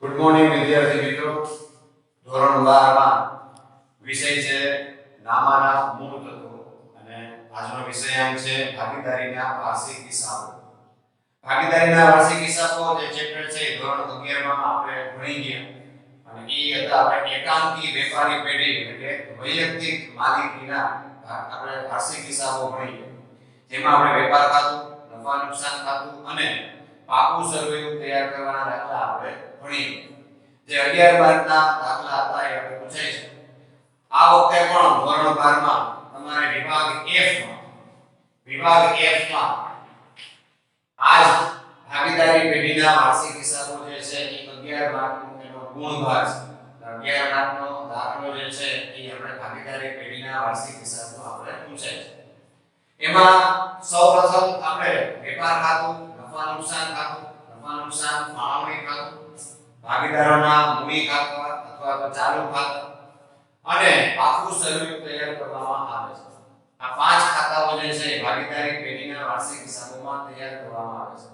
Good morning વિદ્યાર્થી મિત્રો. ધોરણ 12 માં વિષય છે નામાના મૂળ તત્વો અને આજનો વિષયાંક છે ભાગીદારીના વાર્ષિક હિસાબો. ભાગીદારીના વાર્ષિક હિસાબો જે ચેપ્ટર છે ધોરણ 11 માં આપણે ભણી ગયા અને એ હતા આપણે એકાંકી વેપારી પેઢી એટલે કે વૈયક્તિક માલિકીના આપણે વાર્ષિક હિસાબો ભણી ગયા, જેમાં આપણે વેપાર ખાતું, નફા નુકસાન ખાતું અને પાકું સરવૈયું તૈયાર કરવાના દાખલા આપણે ભણી. જે 11 ના દાખલા હતા એ આપણે પૂછાય છે. આ વખતે પણ ધોરણ 12 માં તમારે વિભાગ F માં આજ ભાગીદારી પેઢીના વાર્ષિક હિસાબો જે છે એ 11 માર્કનો એનો ગુણભાર છે. 11 માર્કનો દાખલો જે છે એ આપણે ભાગીદારી પેઢીના વાર્ષિક હિસાબો આપણે પૂછાય છે. એમાં સૌપ્રથમ આપણે વેપાર ખાતું, નફા નુકસાન ખાતું, નફા નુકસાન ફાળવણી ખાતું, ભાગીદારોના મૂડી ખાતા અથવા તો ચાલુ ખાતા અને પાકું સરવૈયું તૈયાર કરવામાં આવે છે. આ પાંચ ખાતાઓ જે છે ભાગીદારી પેઢીના વાર્ષિક હિસાબોમાં તૈયાર કરવામાં આવે છે.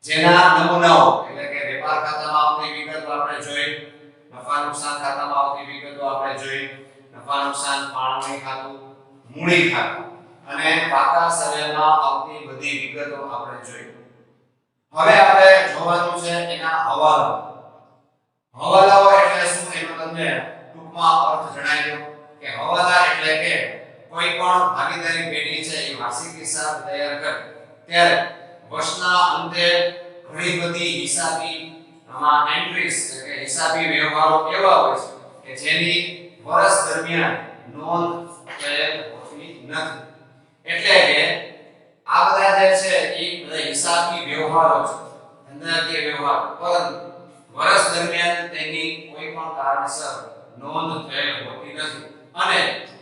જેના નમૂનાઓ એટલે કે વેપાર ખાતામાં આવતી વિગતો આપણે જોઈ, નફા નુકસાન ખાતામાં આવતી વિગતો આપણે જોઈ, નફા નુકસાન ફાળવણી ખાતું, મૂડી ખાતું અને પાકા સરવૈયામાં આવતી બધી વિગતો આપણે જોઈ. હવે આપણે જોવાનું છે એના હવાલાઓ. હવાલાઓ એટલે શું એનો તમને ટૂંકમાં અર્થ જણાવી દઉં કે હવાલા એટલે કે કોઈ પણ ભાગીદારી પેઢી છે એ વાર્ષિક હિસાબ તૈયાર કરે ત્યારે વર્ષના અંતે ઘણી બધી હિસાબી એન્ટ્રીઝ એટલે કે હિસાબી વ્યવહારો એવા હોય છે કે જેની વર્ષ દરમિયાન નોંધ થયેલ હોતી નથી. એટલે કે આ બધા જે છે એ બધા હિસાબી વ્યવહારો છે, ધંધાકીય વ્યવહારો, પરંતુ વર્ષ દરમિયાન તેની કોઈ પણ કારણસર નોંધ થયેલ હોતી નથી અને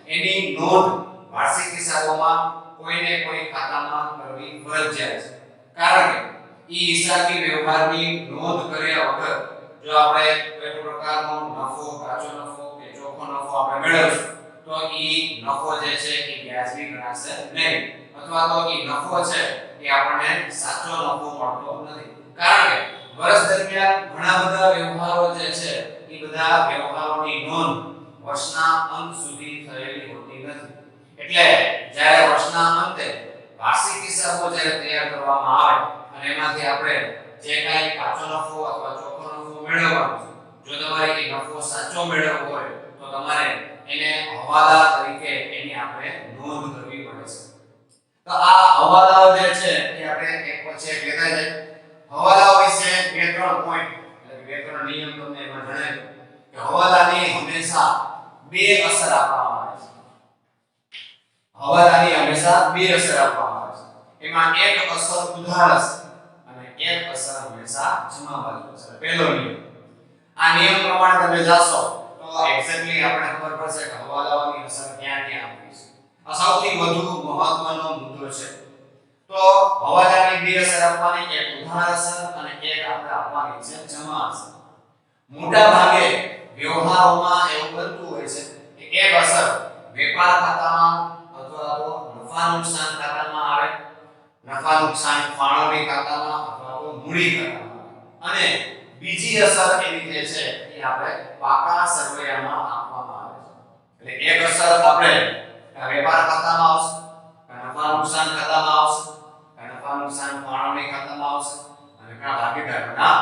એની નોંધ વાર્ષિક હિસાબોમાં કોઈને કોઈ ખાતામાં કરવી ફરજિયાત છે. કારણ કે ઈ હિસાબી વ્યવહારની નોંધ કર્યા વગર જો આપણે કોઈ પ્રકારનો નફો, કાચો નફો કે ચોખ્ખો નફો આપણે મેળવીશું તો ઈ નફો જે છે એ વ્યાજબી ગણાશે નહીં, અથવા તો ઈ નફો છે એ આપણને સાચો નફો મળતો નથી. કારણ કે વર્ષ દરમિયાન ઘણા બધા વ્યવહારો જે છે એ બધા વ્યવહારોની નોંધ વર્ષના અંત સુધી થયેલી હોતી નથી. એટલે જ્યારે વર્ષના અંતે વાર્ષિક હિસાબો જ્યારે તૈયાર કરવામાં આવે અને એમાંથી આપણે જે કાંઈ કાચો નફો અથવા ચોખ્ખો નફો મેળવવાનો છે, જો તમારે એ નફો સાચો મેળવવો હોય તો તમારે એને હવાલા તરીકે એની આપણે નોંધ કરવી પડે છે. તો આ હવાલાઓ જે છે એ આપણે એક પછી એક લેતા જઈએ. હવાલાઓ વિશે બે ત્રણ પોઈન્ટ એટલે બે ત્રણ નિયમ તમને એમાં જણાવ્યું કે હવાલાની હંમેશા બે અસર આપવામાં આવે છે. હવાલાની હંમેશા બે અસર આપવામાં આવે છે. એમાં એક અસર ઉધાર અસર અને એક અસર હંમેશા જમા બાજુ અસર. પહેલો નિયમ, આ નિયમ પ્રમાણે તમે જાશો તો એક્ઝેક્ટલી આપણે ખબર પડશે કે હવાલાઓની અસર ક્યાં ક્યાં આપી છે. આ સૌથી વધુ મહત્વનો મુદ્દો છે. તો હવાલાની બે અસર આપવાની, એક ઉધાર અસર અને એક આપણે આપવાની છે જમા અસર. મોટા ભાગે વ્યવહારોમાં એવું બનતું હોય છે કે એક અસર વેપાર ખાતામાં અથવા તો નફા નુકસાન ખાતામાં આવે, નફા નુકસાન ફાળવણી ખાતામાં અથવા તો મૂડી ખાતામાં, અને બીજી અસર એની જે છે એ આપણે પાકા સરવૈયામાં આપવામાં આવે છે. એટલે એક અસર આપણે વેપાર ખાતામાં આવશે, નફા નુકસાન ખાતામાં આવશે, નફા નુકસાન ફાળવણી ખાતામાં આવશે અને ઘણા ભાગીદારોના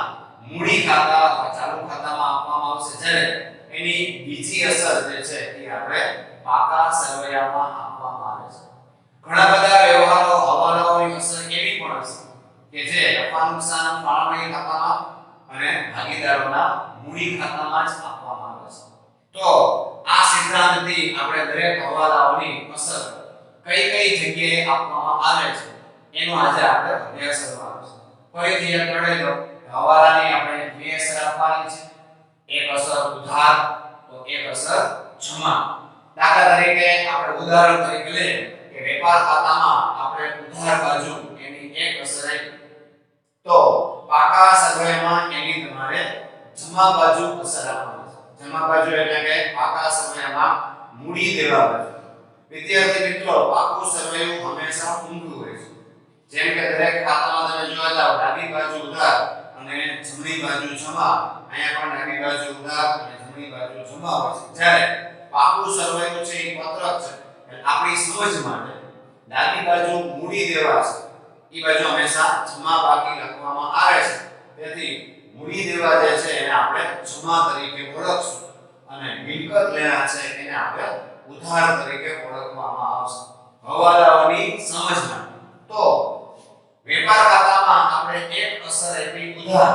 મૂડી ખાતા અથવા ચાલુ ખાતામાં આપવામાં આવશે. જ્યારે એની બીજી અસર જે છે એ આપણે પાકા સરવૈયામાં આપવામાં આવે છે. ઘણા બધા વ્યવહારો હવાલાઓની અસર એવી પણ હશે કે જે નફા નુકસાન ફાળવણી ખાતામાં અને ભાગીદારોના મૂડી ખાતામાં જ આપવામાં આવે છે. તો આ સિદ્ધાંતથી આપણે દરેક હવાલાઓની અસર કઈ કઈ જગ્યાએ આપવામાં આવે છે એનો આજે આપણે અભ્યાસ કરવાનો છે. ફરીથી યાદ કરી લો, હવાલાની આપણે બે અસર આપવાની છે, એક અસર ઉધાર તો એક અસર જમા. દાખલા તરીકે આપણે ઉદાહરણ તરીકે લઈએ કે વેપાર ખાતામાં આપણે ઉધાર બાજુ એની એક અસર આવી, તો પાકા સરવૈયામાં એની તમારે જમા બાજુ અસર આપવાની છે. જમા બાજુ એટલે કે પાકા સરવૈયામાં મૂડી દેવા બાજુ. વિદ્યાર્થી મિત્રો, પાકું સરવૈયું હંમેશા ઊંધું હોય છે. જેમ કે દરેક ખાતામાં તમે જોવા જાવ ડાબી બાજુ ઉધાર અને જમણી બાજુ જમા, અહીંયા પણ ડાબી બાજુ ઉધાર અને જમણી બાજુ જમા હોય છે. જ્યારે પાકું સરવાળું છે એ પત્રક છે, એટલે આપણી સમજ માટે ડાબી બાજુ મૂડી દેવા છે, એ બાજુ હંમેશા જમા બાકી લખવામાં આવે છે. તેથી મૂડી દેવા જે છે એને આપણે જમા તરીકે ઓળખશું અને મિલકત લેણા છે એને આપણે ઉધાર તરીકે ઓળખવામાં આવશે. હવાલાઓની સમજ માટે તો વેપાર ખાતામાં આપણે એક અસર આપી ઉધાર,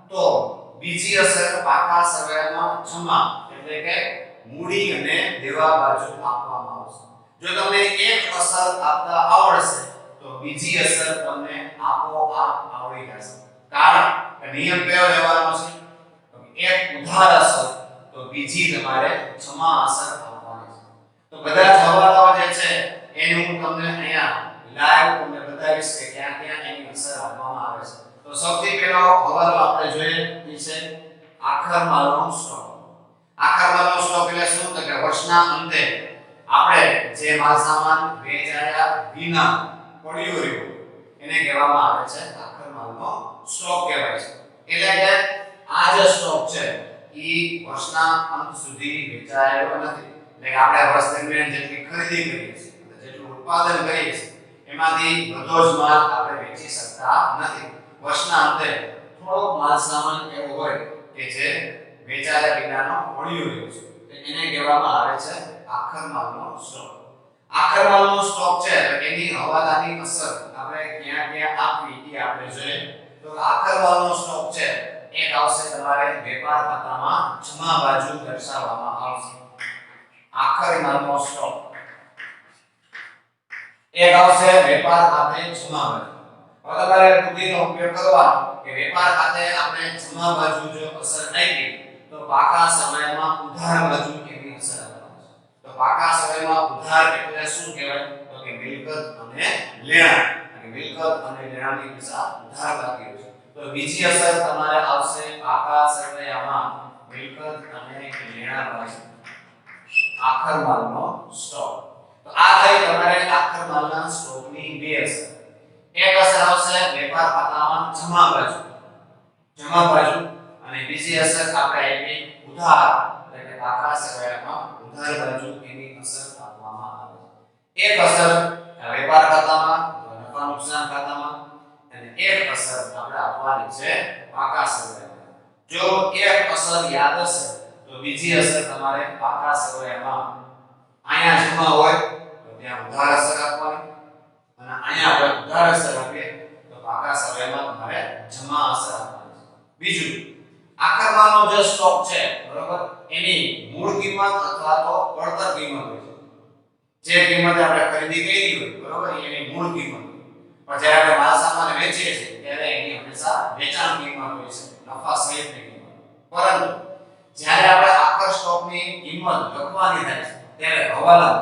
તો બીજી અસર પાકા સરવાળામાં જમા, એટલે કે મૂડી અને દેવા બાજુ આપવામાં આવશે. જો તમને એક અસર આપતા આવડશે તો બીજી અસર તમને આપોઆપ આવડી જશે. કારણ કે નિયમ કયો લેવાનો છે? તો એક ઉધાર અસર તો બીજી તમારે જમા અસર આપવાની છે. તો બધા જ હવાલાઓ જે છે એને હું તમને અહીંયા લાઈવ તમને બતાવીશ કે ક્યાં ક્યાં એની અસર આપવામાં આવે છે. તો સૌથી પહેલો હવાલો આપણે જોઈએ એ છે આખર માલનો સ્ટોક. આખર માલનો સ્ટોક એટલે શું? તો કે વર્ષના અંતે આપણે જે માલ સામાન વેચાયા વિના પડ્યો રહ્યો એને કહેવામાં આવે છે આખર માલનો સ્ટોક કહેવાય છે. એટલે કે આ જે સ્ટોક છે ઈ વર્ષના અંત સુધી વેચાયેલો નથી. એટલે કે આપણે વર્ષ દરમિયાન જેટલી ખરીદી કરીએ છીએ, જેટલું ઉત્પાદન કરીએ છીએ, એમાંથી બધો જ માલ આપણે વેચી શકતા નથી. વર્ષના અંતે થોડોક માલ સામાન એવો હોય કે જે વેચાયા વિનાનો પડ્યો રહ્યો છે, એને કહેવામાં આવે છે આખર માલનો સ્ટોક. આખર માલનો સ્ટોક છે તો એની હવાલાની અસર આપણે ક્યાં ક્યાં આપવી એ આપણે જોઈએ. તો આખર માલનો સ્ટોક છે એક આવશે તમારે વેપાર ખાતામાં જમા બાજુ દર્શાવવામાં આવશે. આખર માલનો સ્ટોક એક આવશે વેપાર ખાતે જમા બાજુ. હવે તમારે બુદ્ધિનો ઉપયોગ કરવાનો કે વેપાર ખાતે આપણે જમા બાજુ જો અસર આપી તો પાકા સમયમાં ઉધાર બાજુ કેવી અસર આવશે. તો પાકા સમયમાં ઉધાર એટલે શું કહેવાય? તો કે મિલકત અને લેણા. અને મિલકત અને લેણાની દિશા ઉધાર બાકી છે. તો બીજી અસર તમારે આવશે પાકા સમયમાં મિલકત અને લેણા બાજુ આખર માલનો સ્ટોક. તો આ થઈ તમારે આખર માલના સ્ટોકની બે અસર. એક અસર આવશે વેપાર ખાતામાં જમા બાજુ, અને બીજી અસર આપણે આપી ઉધાર, એટલે કે પાકા સરવાળામાં ઉધાર બાજુ એની અસર આપવામાં આવે છે. એક અસર વેપાર ખાતામાં, નફા નુકસાન ખાતામાં, અને એક અસર આપણે આપવાની છે પાકા સરવાળામાં. જો એક અસર યાદ હશે તો બીજી અસર તમારે પાકા સરવાળામાં અહીંયા જમા હોય તો ત્યાં ઉધાર અસર આપવાની, અને અહીંયા આપણે ઉધાર અસર આપીએ તો પાકા સરવાળામાં તમારે જમા અસર આપવાની છે. બીજું, આખર માલનો જે સ્ટોક છે બરોબર, એની મૂળ કિંમત અથવા તો પડતર કિંમત હોય છે. જે કિંમતે આપણે ખરીદી કરી હોય બરોબર, એની મૂળ કિંમત. પણ જ્યારે આપણે માલ સામાન વેચીએ છીએ ત્યારે એની હંમેશા વેચાણ કિંમત હોય છે, નફા સહિતની કિંમત. પરંતુ જ્યારે આપણે આખર સ્ટોકની કિંમત લખવાની થાય છે ત્યારે હવાલા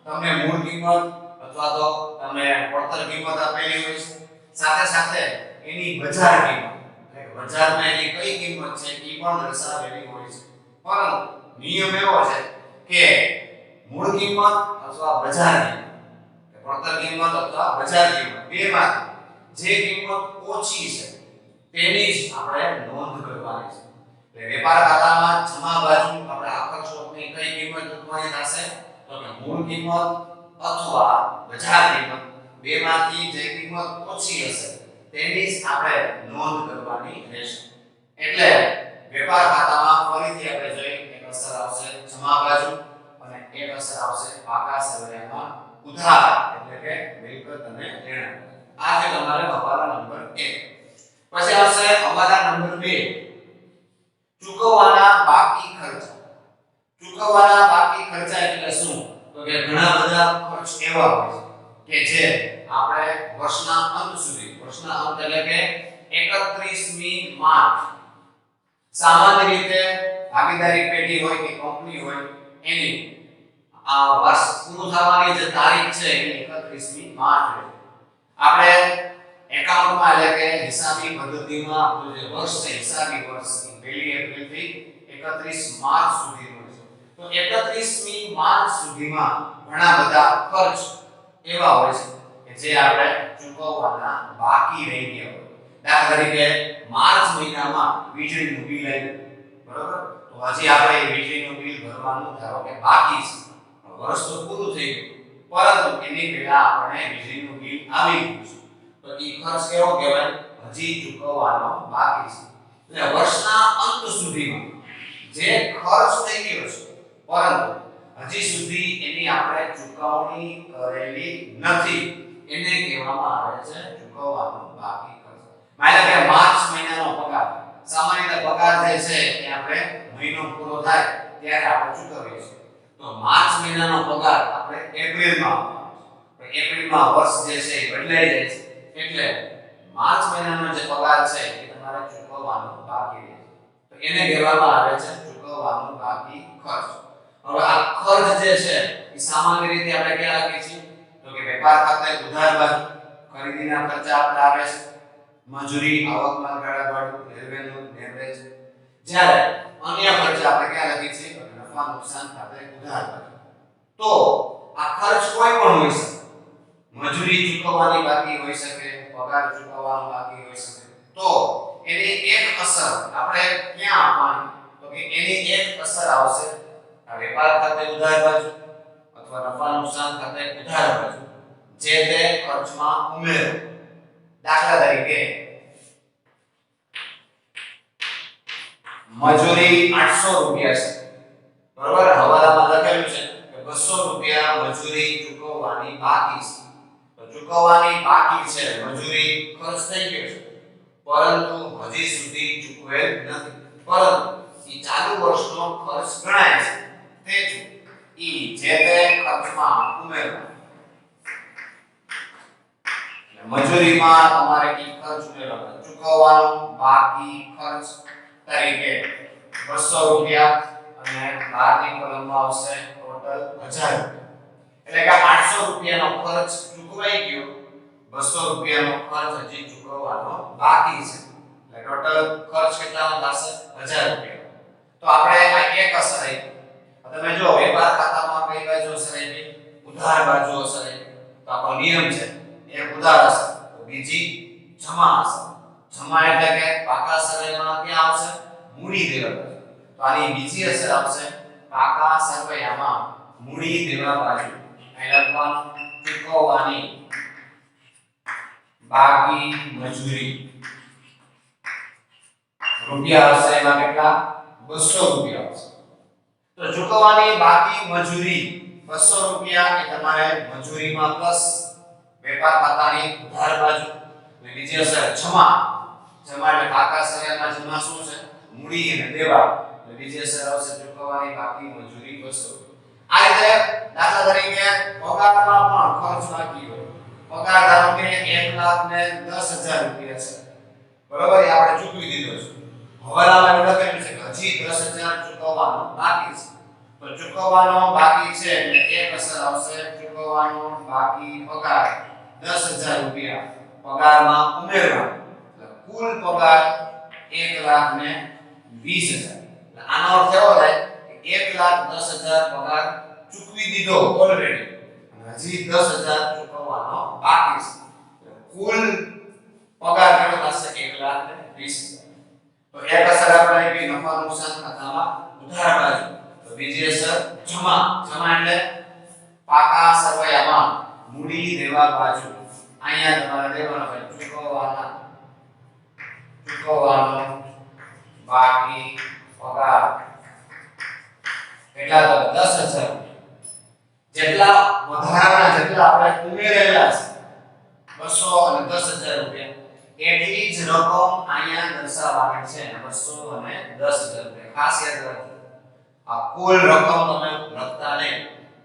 તમને મૂળ કિંમત અથવા તો તમને પડતર કિંમત આપેલી હોય છે, સાથે સાથે એની બજાર કિંમત, એટલે બજારમાં એની કઈ કિંમત છે એ પણ દર્શાવેલી હોય છે. પરંતુ નિયમ એવો છે કે મૂળ કિંમત અથવા બજાર કિંમત, પડતર કિંમત અથવા બજાર કિંમત, બેમાંથી જે કિંમત ઓછી છે તેની જ આપણે નોંધ કરવાની છે. એટલે વેપાર ખાતામાં જમા બાજુ આપણે આખર સ્ટોકની કઈ કિંમત લખવાની થશે? તો કે મૂળ કિંમત અથવા બજાર કિંમત, બેમાંથી જે કિંમત ઓછી હશે તેની જ આપણે નોંધ કરવાની રહેશે. એટલે વેપાર ખાતામાં ફરીથી આપણે જોઈએ એક અસર આવશે જમા બાજુ અને એક અસર આવશે પાકા સરવાળામાં ઉધાર, એટલે કે મિલકત અને લેણા. આ છે તમારે હવાલા નંબર 1. પછી આવશે હવાલા નંબર 2, ચૂકવવાના બાકી ખર્ચા. ચૂકવવાના બાકી ખર્ચા એટલે શું? તો કે ઘણા બધા ખર્ચ એવા હોય છે કે જે આપણે વર્ષના અંત સુધી, વર્ષના અંત એટલે કે 31મી માર્ચ, સામાન્ય રીતે ભાગીદારી પેઢી હોય કે કંપની હોય એની આ વર્ષ પૂરું થવાની જે તારીખ છે એ 31મી માર્ચ છે. આપણે એકાઉન્ટમાં એટલે કે હિસાબી પદ્ધતિમાં આપણું જે વર્ષ છે હિસાબી વર્ષ 1 એપ્રિલ થી 31 માર્ચ સુધીનો છે. તો 31મી માર્ચ સુધીમાં ઘણા બધા ખર્ચ એવા હોય છે કે જે આપણે ચૂકવવાના બાકી રહી ગયા હોય. દાખલા તરીકે માર્ચ મહિનામાં વીજળીનું બિલ આવ્યું, બરોબર? તો હજી આપણે વીજળીનું બિલ ભરવાનું ધારો કે બાકી છે, વર્ષ તો પૂરું થઈ ગયું, પરંતુ એની પહેલા આપણે વીજળીનું બિલ આવી ગયું છે, તો એ ખર્ચ કેવો કહેવાય? હજી ચૂકવવાનો બાકી છે. એટલે વર્ષના અંત સુધીમાં જે ખર્ચ થઈ ગયો છે પરંતુ હજી સુધી એની આપણે ચૂકવણી કરેલી નથી, એને કહેવામાં આવે છે ચૂકવવાનો બાકી ખર્ચ. માની લો કે માર્ચ મહિનાનો પગાર, સામાન્ય રીતે પગાર જે છે એ આપણે મહિનો પૂરો થાય ત્યારે આપણે ચૂકવીએ છીએ. તો માર્ચ મહિનાનો પગાર આપણે એપ્રિલમાં આપવાનો છે, એપ્રિલમાં વર્ષ જે છે એ બદલાઈ જાય છે, એટલે માર્ચ મહિનાનો જે પગાર છે એ તમારે ચૂકવવાનો બાકી રહે છે, તો એને કહેવામાં આવે છે ચૂકવવાનો બાકી ખર્ચ. હવે આ ખર્ચ જે છે એ સામાન્ય રીતે આપણે ક્યાં લખીએ છીએ? તો કે વેપાર ખાતે ઉધાર બાજુ ખરીદીના ખર્ચા આપણે આવે છે, મજૂરી, આવક માલગાડા ભાડું, રેવન્યુ, લેવરેજ. જ્યારે અન્ય ખર્ચા આપણે ક્યાં લખીએ છીએ? તો નફા નુકસાન ખાતે ઉધાર બાજુ. તો આ ખર્ચ કોઈ પણ હોઈ શકે, મજૂરી ચૂકવવાની બાકી હોઈ શકે, પગાર ચૂકવવાનો બાકી હોઈ શકે. તો એની એક અસર આપણે ક્યાં આપવાની? તો કે એની એક અસર આવશે આ વેપાર ખાતે ઉધાર બાજુ અથવા નફા નુકસાન ખાતે ઉધાર બાજુ, જે તે ખર્ચમાં ઉમેરો. દાખલા તરીકે મજૂરી 800 રૂપિયા છે, બરોબર? હવાલામાં લખેલું છે કે 200 રૂપિયા મજૂરી ચૂકવવાની બાકી છે. તો ચૂકવવાની બાકી છે, મજૂરી ખર્ચ થઈ ગયો છે, પરંતુ હજી સુધી ચૂકવેલ નથી, પરંતુ એ ચાલુ વર્ષનો ખર્ચ ગણાય છે, તેથી ઈ જે તે ખર્ચમાં ઉમેરવાનો. મજૂરીમાં તમારે ઈ ખર્ચ ઉમેરવાનો, ચૂકવવાનો બાકી ખર્ચ તરીકે 200 રૂપિયા અને બારની કોલમમાં આવશે ટોટલ 1000 રૂપિયા. એટલે કે 800 રૂપિયાનો ખર્ચ ચૂકવાઈ ગયો, 200 રૂપિયાનો ખર્ચ હજી ચૂકવવાનો બાકી છે, એટલે ટોટલ ખર્ચ કેટલાનો થશે? 1000 રૂપિયા. તો આપણે આ એક અસર આવી. તમે જો વેપાર ખાતામાં કઈ બાજુ અસર આવી? ઉધાર બાજુ અસર આવી. તો આપણો નિયમ છે એક ઉધાર અસર, તો બીજી જમા અસર. જમા એટલે કે પાકા સરવૈયામાં ક્યાં આવશે? મૂડી દેવા બાજુ. તો આની બીજી અસર આવશે પાકા સરવૈયામાં મૂડી દેવા બાજુ. અહીં લખવાનું ચૂકવવાની બાકી મજૂરી રૂપિયા આવશે, એમાં કેટલા? 200 રૂપિયા આવશે. તો ચૂકવવાની બાકી મજૂરી 200 રૂપિયા એ તમારે મજૂરીમાં પ્લસ વેપાર ખાતાની ઉધાર બાજુ. બીજી અસર જમા, જમા એટલે પાકા સરવૈયામાં જમા શું છે? મૂડી અને દેવા. બીજી અસર આવશે ચૂકવવાની બાકી મજૂરી 200. આ રીતે દાખલા તરીકે પગારમાં પણ ખર્ચ બાકી હોય. પગાર ધારો કે 1,10,000 રૂપિયા છે, બરોબર? એ આપણે ચૂકવી દીધો છે. હવાલામાં એવું લખેલું છે કે હજી 10,000 ચૂકવવાનો બાકી છે. તો ચૂકવવાનો બાકી છે એટલે એક અસર આવશે ચૂકવવાનો બાકી પગાર 10,000 રૂપિયા પગારમાં ઉમેરવાનો. એટલે કુલ પગાર 1,20,000. આનો અર્થ એવો થાય કે 1,10,000 પગાર ચૂકવી દીધો ઓલરેડી, અને હજી 10,000 ચૂકવવાનો બાકી છે. કુલ પગાર કેટલો થશે? 1,20,000. તો એક અસર આપણે આવી નફા નુકસાન ખાતામાં ઉધાર બાજુ. તો બીજી અસર જમા, જમા એટલે પાકા સરવૈયામાં મૂડી દેવા બાજુ. અહીંયા તમારે દેવાનો છે ચૂકવવાનો બાકી પગાર કેટલા? તો 10,000. જેટલા વધારાના જેટલા આપણે ઉમેરેલા છે 200 અને 10,000 રૂપિયા, એટલી જ રકમ અહીંયા દર્શાવવાની છે 200 અને 10,000 રૂપિયા. ખાસ યાદ રાખજો, આ કુલ રકમ તમે લખતા નહીં,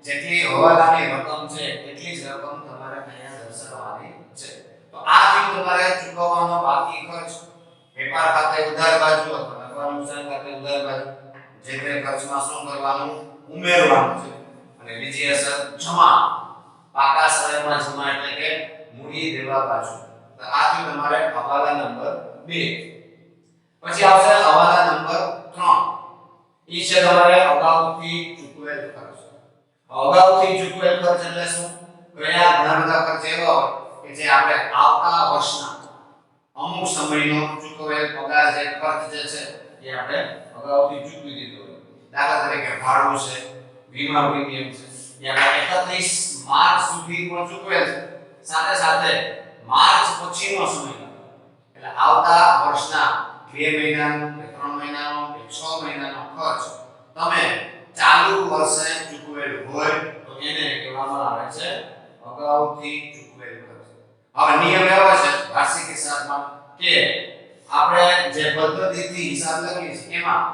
જેટલી હવાલાની રકમ છે એટલી જ રકમ તમારે અહીંયા દર્શાવવાની છે. તો આ બિલ તમારે ચૂકવવાનો બાકી ખર્ચ વેપાર ખાતે ઉધાર બાજુ અથવા નફા નુકસાન ખાતે ઉધાર બાજુ, જે તે ખર્ચમાં શું કરવાનું? ઉમેરવાનું છે. અને બીજી અસર જમા, પાકા સરવૈયામાં જમા એટલે કે મૂડી દેવા બાજુ. તો આ થયું તમારે હવાલા નંબર 2. પછી આવશે હવાલા નંબર 3. ઈ છે તમારે અગાઉથી ચૂકવેલ ખર્ચ. અગાઉથી ચૂકવેલ ખર્ચ એટલે શું? કયા ઘણા બધા ખર્ચ એવા હોય કે જે આપણે આવતા વર્ષના અમુક સમયનો ચૂકવેલ પગાર જે ખર્ચ જે છે એ આપણે અગાઉથી ચૂકવી દીધો હોય. દાખલા તરીકે ભાડું છે, વીમા પ્રીમિયમ છે, એ આપણે 31 માર્ચ સુધી પણ ચૂકવેલ છે. સાથે સાથે માર્ચ પછીનો સમય એટલે આવતા વર્ષના 2 મહિનાનો કે 3 મહિનાનો કે 6 મહિનાનો ખર્ચ તમે ચાલુ વર્ષે ચૂકવેલ હોય તો એને કહેવામાં આવે છે અગાઉથી ચૂકવેલ ખર્ચ. હવે નિયમ એવો છે વાર્ષિક હિસાબમાં કે આપણે જે પદ્ધતિથી હિસાબ લખીએ છીએ એમાં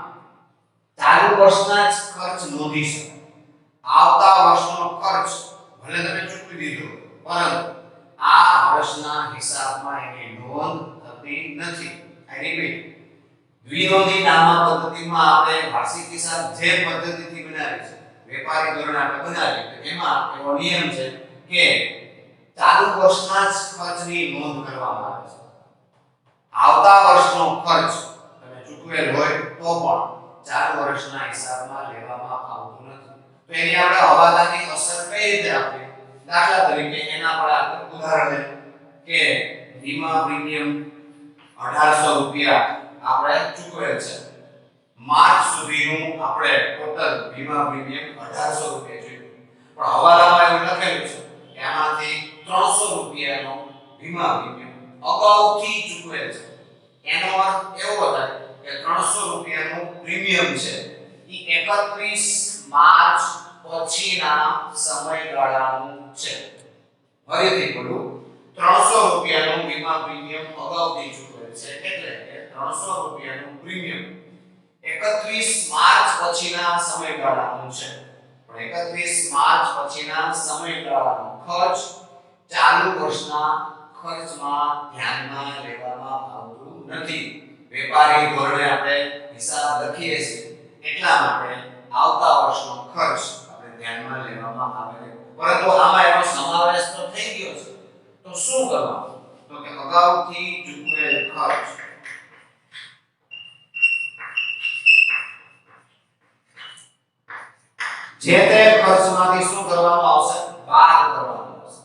ચાલુ વર્ષના જ ખર્ચ નોંધી શકાય. આવતા વર્ષનો ખર્ચ ભલે તમે ચૂકવી દીધો પરંતુ આ વર્ષના હિસાબમાં એની નોંધ થતી નથી. આઈ રિપીટ, દ્વિનોંધી નામા પદ્ધતિમાં આપણે વાર્ષિક હિસાબ જે પદ્ધતિથી બનાવી છે વેપારી ધોરણે આપણે બનાવી તો એમાં એવો નિયમ છે કે ચાલુ વર્ષના જ ખર્ચની નોંધ કરવામાં આવે છે. આવતા વર્ષનો ખર્ચ તમે ચૂકવેલ હોય તો પણ ચાલુ વર્ષના હિસાબમાં લેવામાં આવતું નથી. તો એની આપણે હવાલાની અસર કઈ રીતે આપવી? દાખલા તરીકે એના પર આપણે ઉદાહરણ લઈએ કે વીમા પ્રીમિયમ 1800 રૂપિયા આપણે ચૂકવેલ છે. માર્ચ સુધીનું આપણે ટોટલ વીમા પ્રીમિયમ 1800 રૂપિયા ચૂકવ્યું. પણ હવાલામાં એવું લખેલું છે કે આમાંથી 300 રૂપિયાનો વીમા પ્રીમિયમ અગાઉથી ચૂકવેલ છે. એનો અર્થ એવો થાય કે 300 રૂપિયાનું પ્રીમિયમ છે એ 31 માર્ચ પછીના સમયગાળાનું છે. ફરીથી બોલું, 300 રૂપિયાનું વીમા પ્રીમિયમ અગાઉથી ચૂકવેલ છે એટલે કે 300 રૂપિયાનું પ્રીમિયમ 31 માર્ચ પછીના સમયગાળાનું છે. પણ 31 માર્ચ પછીના સમયગાળાનો ખર્ચ ચાલુ વર્ષના ખર્ચમાં ધ્યાનમાં લેવામાં આવતું નથી. વેપારી ધોરણે આપણે હિસાબ લખીએ છીએ એટલા માટે આવતા વર્ષનો ખર્ચ આપણે ધ્યાનમાં લેવામાં આવે છે. પરંતુ આમાં એનો સમાવેશ તો થઈ ગયો છે તો શું કરવાનું? તો કે અગાઉથી ચૂકવેલ ખર્ચ જે તે ખર્ચમાંથી શું કરવામાં આવશે? બાદ કરવામાં આવશે.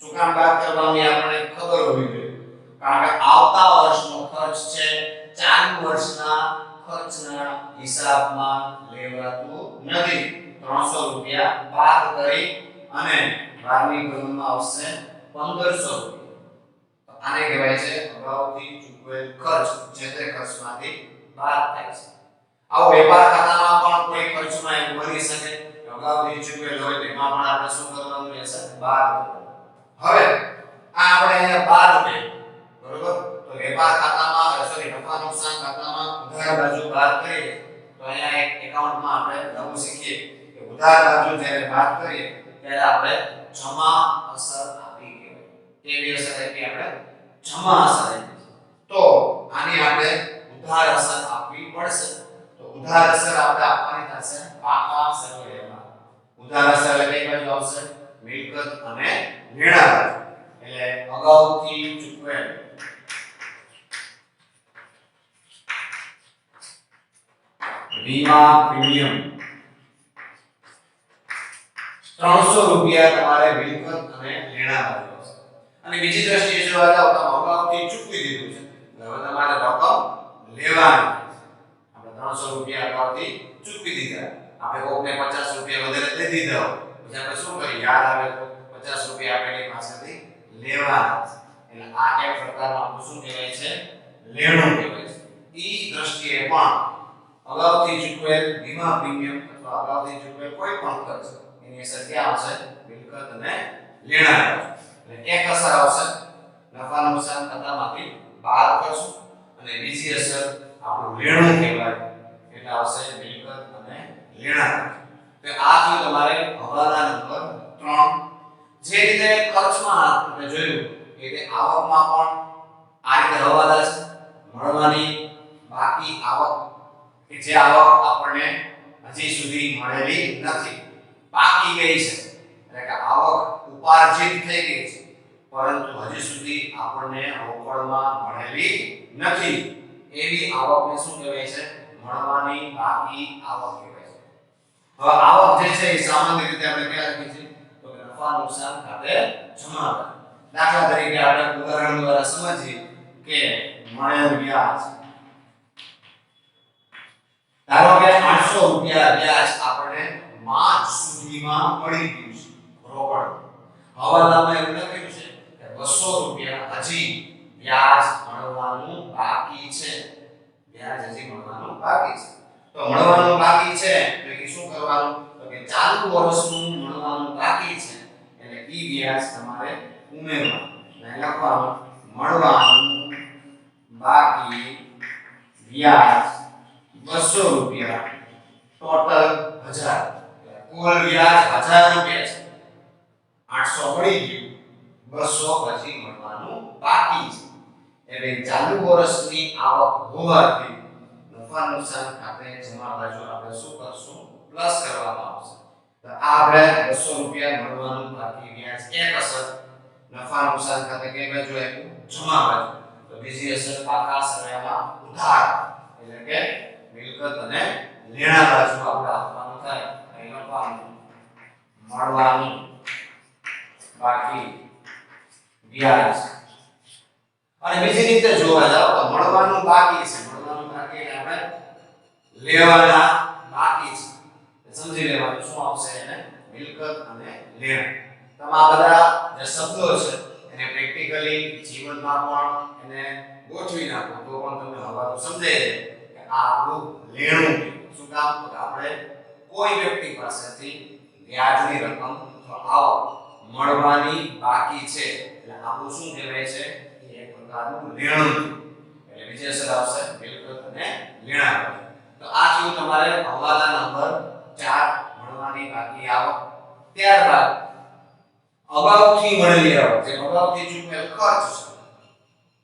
શું કામ બાદ કરવાની આપણે ખબર હોવી જોઈએ? કારણ કે આવતા વર્ષનો ખર્ચ છે ચાલુ વર્ષના ખર્ચના હિસાબમાં લેવાતું નથી. 300 રૂપિયા બાદ કરી અને 12મી કલમમાં આવશે 1500 રૂપિયા. આને કહેવાય છે અગાઉથી ચૂકવેલ ખર્ચ, જે તે ખર્ચમાંથી બાદ થાય છે. આવો વેપાર ખાતામાં પણ કોઈ ખર્ચમાં એવું બની શકે અગાઉથી ચૂકવેલ હોય તો એમાં પણ આપણે શું કરવાનું રહેશે? બાદ કરવાનું. હવે આ આપણે અહીંયા બાદ કરીએ બરોબર, તો વેપાર ખાતામાં સોરી નફા નુકસાન ખાતામાં ઉધાર બાજુ બાદ કરીએ તો અહીંયા એક એકાઉન્ટમાં આપણે નવું શીખીએ કે ઉધાર બાજુ જ્યારે બાદ કરીએ ત્યારે આપણે જમા અસર આપી કહેવાય. કેવી અસર આપી? આપણે જમા અસર આપી. તો આની આપણે ઉધાર અસર આપવી પડશે. તો ઉધાર અસર આપણે આપવાની થશે પાકા સરવાળામાં. ઉધાર અસર એટલે કઈ બાજુ આવશે? મિલકત અને લેણા બાજુ. એટલે અગાઉથી ચૂકવેલ વીમા પ્રીમિયમ 300 રૂપિયા તમારે મિલકત અને લેણા બાજુ આવશે. અને બીજી દ્રષ્ટિએ જોવા જાવ તો અગાઉથી ચૂકવી દીધું છે. હવે તમારે રકમ લેવાની છે. આપણે 300 રૂપિયા અગાઉથી ચૂકવી દીધા. આપણે કોકને 50 રૂપિયા વધારે દઈ દીધા હોય પછી આપણે શું કરીએ? યાદ આવે તો 50 રૂપિયા આપણે પાસેથી લેવાના છે. એટલે આ એક પ્રકારનું આપણું શું કહેવાય છે? લેણું કહેવાય છે. ઈ દ્રષ્ટિએ પણ અગાઉથી ચૂકવેલ વીમા પ્રીમિયમ અથવા અગાઉથી ચૂકવેલ કોઈ પણ ખર્ચ એની અસર ક્યાં આવશે? મિલકત અને લેણા બાજુ. એટલે એક અસર આવશે નફા નુકસાન ખાતામાંથી બાદ કરશું અને બીજી અસર આપણું લેણું કહેવાય એટલે આવશે મિલકત અને લેણા બાજુ. તો આ જો તમારે હવાલા નંબર 3. જે રીતે ખર્ચમાં આપણે જોયું કે તે આવકમાં પણ આ રીતે હવાલા છે. મળવાની બાકી આવક કે જે આવક આપણને હજી સુધી મળેલી નથી, બાકી ગઈ છે, એટલે કે આવક ઉપાર્જિત થઈ ગઈ છે પરંતુ હજી સુધી આપણને રોકડમાં મળેલી નથી, એવી આવકને શું કહેવાય છે? મળવાની બાકી આવક કહેવાય છે. હવે આવક જે છે એ સામાન્ય રીતે આપણે ક્યાં લખીએ છીએ? તો નફા નુકસાન ખાતે જમા. દાખલા તરીકે આપણે ઉદાહરણ દ્વારા સમજીએ કે મળેલ વ્યાજ, ધારો કે 800 રૂપિયા વ્યાજ આપણે માર્ચ સુધીમાં મળી ગયું છે રોકડ. હવાલામાં એવું લખ્યું છે કે 200 રૂપિયા હજી વ્યાજ મળવાનું બાકી છે. વ્યાજ હજી મળવાનું બાકી છે. તો મળવાનું બાકી છે એટલે કે શું કરવાનું? તો કે ચાલુ વર્ષનું મળવાનું બાકી છે એટલે ઈ વ્યાજ તમારે ઉમેરવાનું. એટલે લખવાનું મળવાનું બાકી વ્યાજ 200 રૂપિયા, ટોટલ 1000. કુલ વ્યાજ 1000 રૂપિયા છે. 800 મળી ગયું, 200 પછી મળવાનું બાકી છે. એટલે ચાલુ વર્ષની આવક હોવાથી નફા નુકસાન ખાતે જમા બાજુ આપણે શું કરશું? પ્લસ કરવામાં આવશે. તો આ આપણે 200 રૂપિયા મળવાનું બાકી વ્યાજ એક અસર, નફા નુકસાન ખાતે કઈ બાજુ આપ્યું? જમા બાજુ. તો બીજી અસર પાકા સરવાળામાં ઉધાર એટલે કે મિલકત અને લેણા બાજુ આપણે આપવાનું થાય. અહીં લખવાનું મળવાનું બાકી વ્યાજ. અને બીજી રીતે જોવા જાવ તો મળવાનું બાકી છે, મળવાનું બાકી એટલે આપણે લેવાના બાકી છે. સમજી લેવાનું શું આવશે? એને મિલકત અને લેણ. તમા બધા જે શબ્દો છે એને પ્રેક્ટિકલી જીવનમાં પણ એને ગોઠવી નાખો તો પણ તમને હવાલો સમજાય છે કે આ આપણું લેણું. શું કામ? તો આપણે કોઈ વ્યક્તિ પાસેથી વ્યાજની રકમ અથવા આવક મળવાની બાકી છે એટલે આપણું શું કહેવાય છે? એક પ્રકારનું લેણું. એટલે બીજી અસર આવશે મિલકત અને લેણા. તો આ થયું તમારે હવાલા નંબર 4 મળવાની બાકી આવક. ત્યારબાદ અગાઉથી મળેલી આવક, જે અગાઉથી ચૂકવેલ ખર્ચ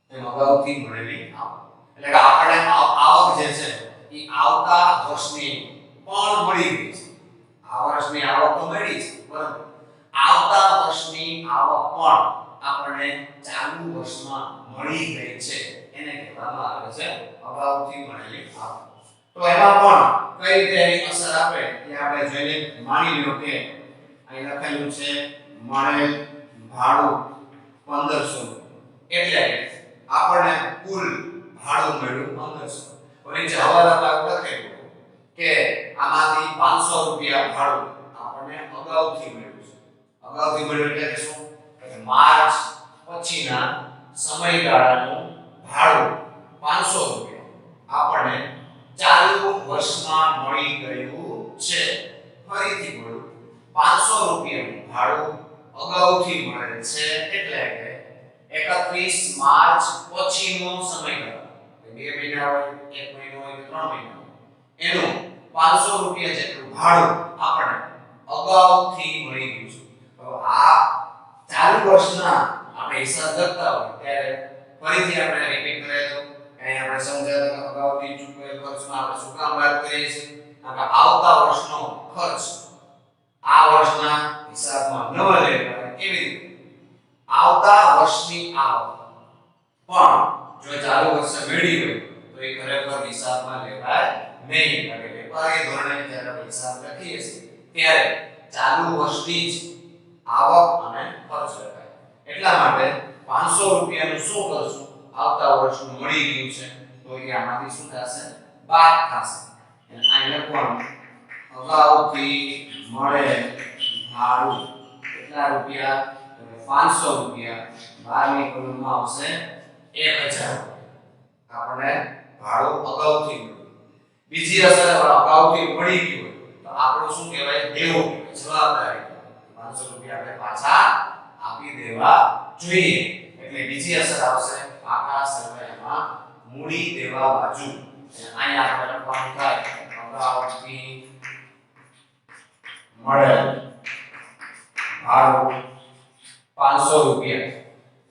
છે એ અગાઉથી મળેલી આવક. એટલે કે આપણે આવક જે છે એ આવતા વર્ષની પણ મળી ગઈ છે. આ વર્ષની આવક તો મળી છે પરંતુ આવતા વર્ષની આવક પણ આપણને ચાલુ વર્ષમાં મળી ગઈ છે એને કહેવામાં આવે છે અગાઉથી મળેલી આવક. તો એમાં પણ કઈ રીતે એની અસર આપે એ આપણે જોઈને માની લો કે અહીં લખેલું છે મળેલ ભાડું 1500 એટલે આપણને કુલ ભાડું મળ્યું 1500. હવે જે હવાલામાં લખેલું કે આમાંથી 500 રૂપિયા ભાડું આપણને અગાઉથી મળ્યું છે. અગાઉથી મળ્યું એટલે કે શું? કે માર્ચ પછીના સમયગાળાનું ભાડું 500 રૂપિયા આપણને ચાલુ વર્ષમાં મળી ગયું છે. ફરીથી બોલું 500 રૂપિયાનું ભાડું અગાઉથી મળે છે એટલે કે 31 માર્ચ પછીનો સમયગાળો. 2 મહિના હોય, 1 મહિનો હોય, 3 મહિના હોય, એનું 500 રૂપિયા જેટલું ભાડું આપણને અગાઉથી મળી ગયું છે. તો આ ચાલુ વર્ષના આપણે હિસાબ કરતા હોય ત્યારે ફરીથી આપણે રિપીટ કરીએ તો અહીં આપણે સમજાવ્યું કે અગાઉથી ચૂકવેલ ખર્ચમાં આપણે શું કામ વાત કરીએ છીએ? કારણ કે આવતા વર્ષનો ખર્ચ આ વર્ષના હિસાબમાં ન લેવાય. કેવી રીતે? આવતા વર્ષની આવક પણ જો ચાલુ વર્ષે મેળવી હોય તો એ ખરેખર હિસાબમાં લેવાય નહીં. કારણ કે વેપારી ધોરણે જ્યારે હિસાબ લખીએ છીએ ત્યારે ચાલુ વર્ષની જ આવક અને ખર્ચ લખાય. એટલા માટે 500 રૂપિયાનું શું કરશું? આવતા વર્ષનું મળી ગયું છે તો એ આમાંથી શું થશે? બાદ થશે. અને આ લખવાનું અગાઉથી મળે ભાડું કેટલા રૂપિયા? તો 500 રૂપિયા. 12ની કોલમમાં આવશે 1000. આપણે ભાડું અગાઉથી મળ્યું. બીજી અસર અગાઉથી મળી ગયું તો આપણું શું કહેવાય? દેવું કહેવાય, જવાબદારી. 500 રૂપિયા આપણે પાછા આપી દેવા જોઈએ. એટલે બીજી અસર આવશે પાકા સરવાળામાં મૂડી દેવા બાજુ. અહીં આપણે લખવાનું થાય અગાઉથી મળેલ ભાડું 500 રૂપિયા.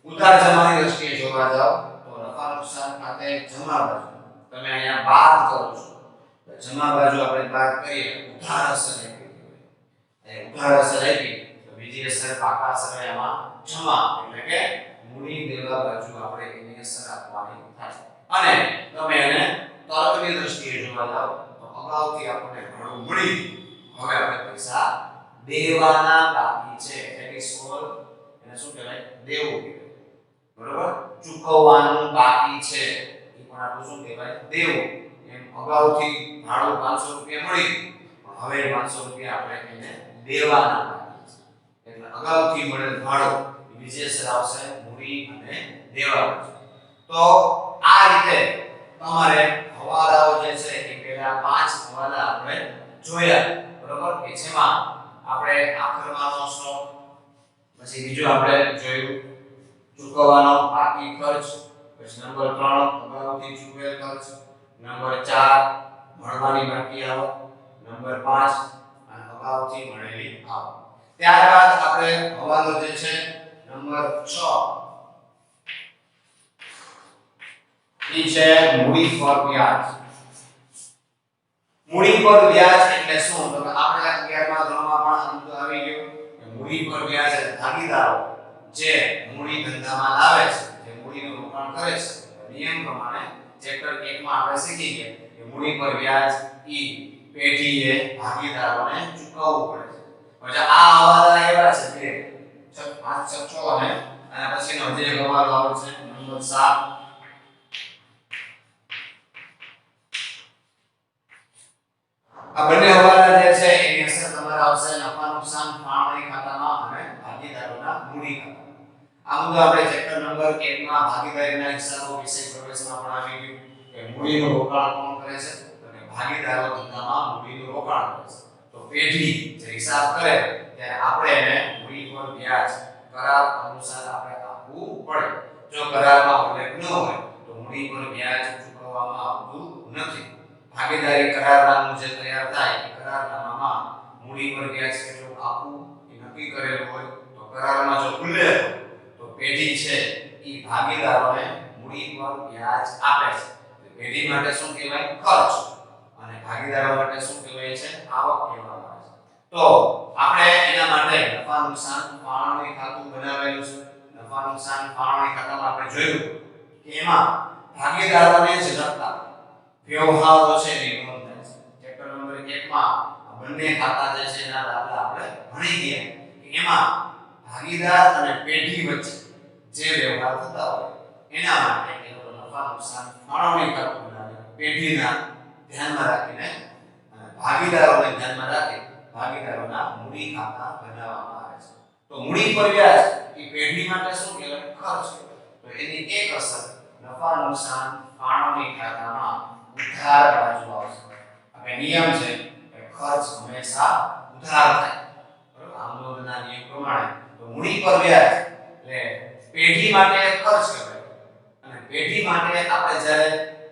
ઉધાર જમાની દ્રષ્ટિએ જોવા જાવ તો નફા નુકસાન ખાતે જમા બાજુ તમે અહીંયા બાદ કરો છો. તો જમા બાજુ આપણે બાદ કરીએ ઉધાર અસર આપી હોય. એ ઉધાર અસર આપી તો બીજી અસર પાકા સરવાળામાં જમા એટલે કે મૂડી દેવા બાજુ આપણે એની અસર આપવાની થાય. અને તમે એને તર્કની દ્રષ્ટિએ જોવા જાવ તો અગાઉથી આપણને ભાડું મળી, હવે આપણે પૈસા દેવાના બાકી છે. એટલે કે સોલ એને શું કહેવાય? દેવું કહેવાય. બરોબર? ચૂકવવાનું બાકી છે એ પણ આપણું શું કહેવાય દેવું. એમ અગાઉથી ભાડું 500 રૂપિયા મળી પણ હવે 500 રૂપિયા આપણે એને દેવાના બાકી છે. એટલે અગાઉથી મળેલ ભાડું વિશેષણ આવશે મૂડી અને દેવા. તો આ રીતે તમારે હવાલાઓ જે છે એ પહેલા 5 હવાલા આપણે જોયા, બરોબર, કે જેમાં આપણે આખરવાનો સ્ટોક, પછી બીજું આપણે જોયું ચૂકવવાનો બાકી ખર્ચ, પછી નંબર 3 અગાઉથી ચૂકવેલ ખર્ચ, નંબર 4 મળવાની બાકી આવક, નંબર 5 અને અગાઉથી મળેલી આવક. ત્યારબાદ આપણે હવાલો જે છે નંબર 6 ઈ છે મૂડી પર વ્યાજ. મૂડી પર વ્યાજ એટલે શું? તો આપણે 11મા ધોરણમાં પણ આ આવી ગયું કે મૂડી પર વ્યાજ ભાગીદારો જે મૂડી ધંધામાં લાવે છે, જે મૂડીનું રોકાણ કરે છે, નિયમ પ્રમાણે ચેપ્ટર 1 માં આપણે શીખી ગયા કે મૂડી પર વ્યાજ ઈ પેઢીએ ભાગીદારોને ચૂકવવું પડે છે. હવે આ હવાલા એવા છે કે 5 6 અને પછીનો જે હવાલો આવે છે નંબર 7 આ બંને હવાલા જે છે એની અસર તમારે આવશે નફા નુકસાન ફાળવણી ખાતામાં અને ભાગીદારોના મૂડી ખાતામાં. આ મુદ્દો આપણે ચેપ્ટર નંબર 1 માં ભાગીદારીના હિસાબો વિશે પ્રવેશમાં પણ આવી ગયું કે મૂડીનું રોકાણ કોણ કરે છે અને ભાગીદારો ધંધામાં મૂડીનું રોકાણ કરે છે. તો પેઢી જે હિસાબ કરે ત્યારે આપણે એને મૂડી પર વ્યાજ કરાર અનુસાર આપણે આપવું પડે. જો કરારમાં ઉલ્લેખ ન હોય તો મૂડી પર વ્યાજ ચૂકવવામાં આવતું નથી. ભાગીદારી કરારનામું જે તૈયાર થાય એ કરારનામામાં મૂડી પર વ્યાજ કેટલું આપવું એ નક્કી કરેલું હોય. તો કરારમાં જો ઉલ્લેખ હોય તો પેઢી છે એ ભાગીદારોને મૂડી પર વ્યાજ આપે છે. પેઢી માટે શું કહેવાય? ખર્ચ, અને ભાગીદારો માટે શું કહેવાય છે? આવક કહેવામાં આવે છે. તો આપણે એના માટે નફા નુકસાન ફાળવણી ખાતું બનાવેલું છે. નફા નુકસાન ફાળવણી ખાતામાં આપણે જોયું કે એમાં ભાગીદારોને જ લગતા વ્યવહારો છે એ નોંધ થાય છે. ચેપ્ટર નંબર 1 માં આ બંને ખાતા જે છે એના દાખલા આપણે ભણી ગયા કે એમાં ભાગીદાર અને પેઢી વચ્ચે જે વ્યવહાર થતા હોય એના માટે એ લોકો નફા નુકસાન ફાળવણી ખાતું બનાવે. પેઢીના ધ્યાનમાં રાખીને અને ભાગીદારોને ધ્યાનમાં રાખી ભાગીદારોના મૂડી ખાતા બનાવવામાં આવે છે. તો મૂડી પર વ્યાજ એ પેઢી માટે શું કહેવાય? ખર્ચ. તો એની એક અસર નફા નુકસાન ફાળવણી ખાતામાં ઉધાર બાજુ આવશે. હવે નિયમ છે કે ખર્ચ હંમેશા ઉધાર થાય, બરાબર, આમનોંધના નિયમ પ્રમાણે. તો મૂડી પર વ્યાજ એટલે પેઢી માટે ખર્ચ કહેવાય અને પેઢી માટે આપણે જ્યારે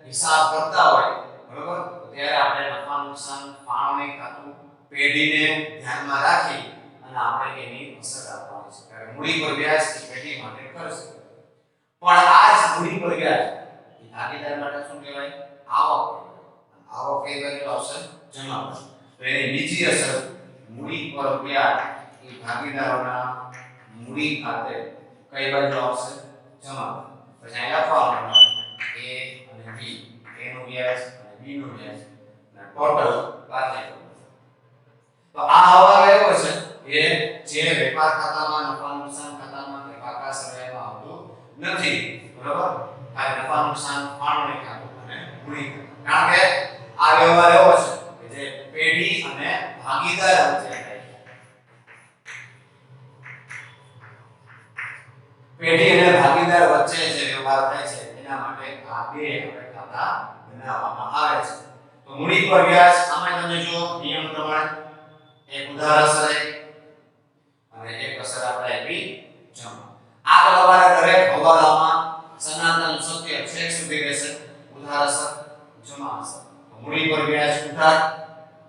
હિસાબ કરતા હોય, બરાબર, ત્યારે આપણે નફા નુકસાન ફાળવણી ખાતું પેઢીને ધ્યાનમાં રાખી અને આપણે એની અસર આપવાની છે. કારણ મૂડી પર વ્યાજ પેઢી માટે ખર્ચ, પણ આ જ મૂડી પર વ્યાજ એ ભાગીદાર માટે શું કહેવાય? આવક. આવક કઈ બાજુ આવશે? જમા. તો એની બીજી અસર મૂડી પર વ્યાજ એ ભાગીદારોના મૂડી ખાતે કઈ બાજુ આવશે? જમા. પછી અહીં લખવાનું A અને B, A નું વ્યાજ અને B નું વ્યાજ અને ટોટલ બાકી. તો આ હવાલો એવો છે કે જે વેપાર ખાતામાં, નફા નુકસાન ખાતામાં કે પાકા સરવાળામાં આવતું નથી, બરાબર. આ નફા નુકસાન ફાળવણી ખાતું અને મૂડી ખાતું. કારણ કે આ વ્યવહાર એવો છે કે જે પેઢી અને ભાગીદાર વચ્ચે થાય છે. પેઢી અને ભાગીદાર વચ્ચે જે વ્યવહાર થાય છે એના માટે આ બે ખાતા બનાવવામાં આવે છે. તો મૂડી પર વ્યાજ આમાં તમે જો નિયમ પ્રમાણે એક ઉધાર અસર અને એક અસર આપણે આપી જમા. આ તો તમારા દરેક હવાલામાં સનાતન સત્ય છેક સુધી રહેશે. ઉધાર અસર, જમા અસર. મૂડી પર વ્યાજ ઉધાર,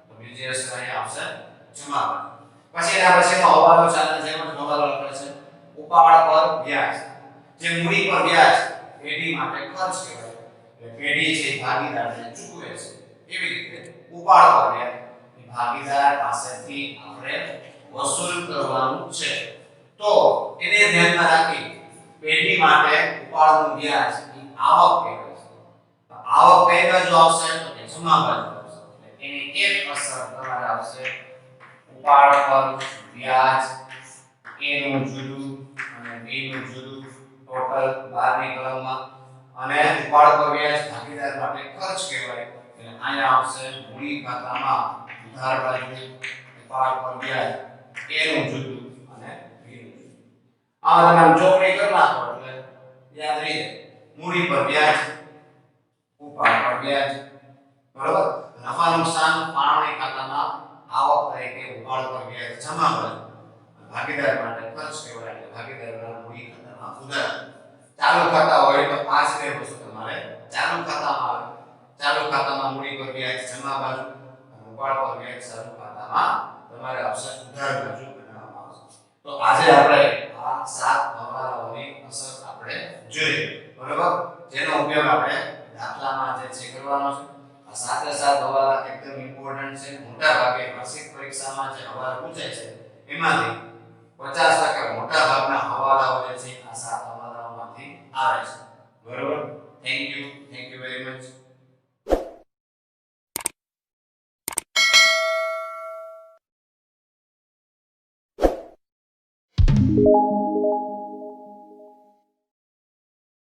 તો બીજી અસર અહીંયા આવશે જમા. પછી એના પછીનો હવાલો ચાલે છે, એમાં હવાલો લખે છે ઉપાડ પર વ્યાજ. જે મૂડી પર વ્યાજ પેઢી માટે ખર્ચ કહેવાય, એટલે પેઢી છે ભાગીદારને ચૂકવે છે. એવી રીતે ઉપાડ પર વ્યાજ ભાગીદાર પાસેથી આપણે વસૂલ કરવાનું છે. તો એને ધ્યાનમાં રાખી પેઢી માટે ઉપાડનું વ્યાજ એ આવક કહેવાય છે. તો આવક કઈ બાજુ આવશે? તો કે જમા બાજુ આવશે. એટલે એની એક અસર તમારે આવશે ઉપાડ પર વ્યાજ, A નું જુદું અને B નું જુદું, ટોટલ 12 ની કલમમાં અને ઉપાડ પર વ્યાજ ભાગીદાર માટે ખર્ચ કહેવાય એટલે અહીંયા આવશે મૂડી ખાતામાં ઉધાર બાજુ ઉપાડ પર વ્યાજ એ નું જુદું અને b નું જુદું આ તમે ચોકડી કરી નાખો એટલે યાદ રહી જાય મૂડી પર વ્યાજ ઉપાડ પર વ્યાજ બરાબર નફા નુકસાન ફાળવણી ખાતામાં આવક તરીકે ઉપાડ પર વ્યાજ જમા બાજુ ભાગીદાર માટે ખર્ચ કહેવાય એટલે ભાગીદારના મૂડી ખાતામાં ઉધાર ચાલુ ખાતા હોય તો આ જ બે વસ્તુ તમારે ચાલુ ખાતામાં આવે ચાલુ ખાતામાં મૂડી પર વ્યાજ જમા બાજુ અને ઉપાડ પર વ્યાજ ચાલુ ખાતામાં તમારે આવશે ઉધાર બાજુ બનાવવામાં આવશે તો આજે આપણે આ 7 હવાલાઓની અસર આપણે જોઈ બરાબર જેનો ઉપયોગ આપણે દાખલામાં જે છે કરવાનો છે આ સાથે હવાલા એકદમ ઇમ્પોર્ટન્ટ છે મોટા ભાગે વાર્ષિક પરીક્ષામાં જે હવાલા પૂછાય છે એમાંથી 50% મોટા ભાગના હવાલાઓ જે છે આ 7 હવાલાઓમાંથી આવે છે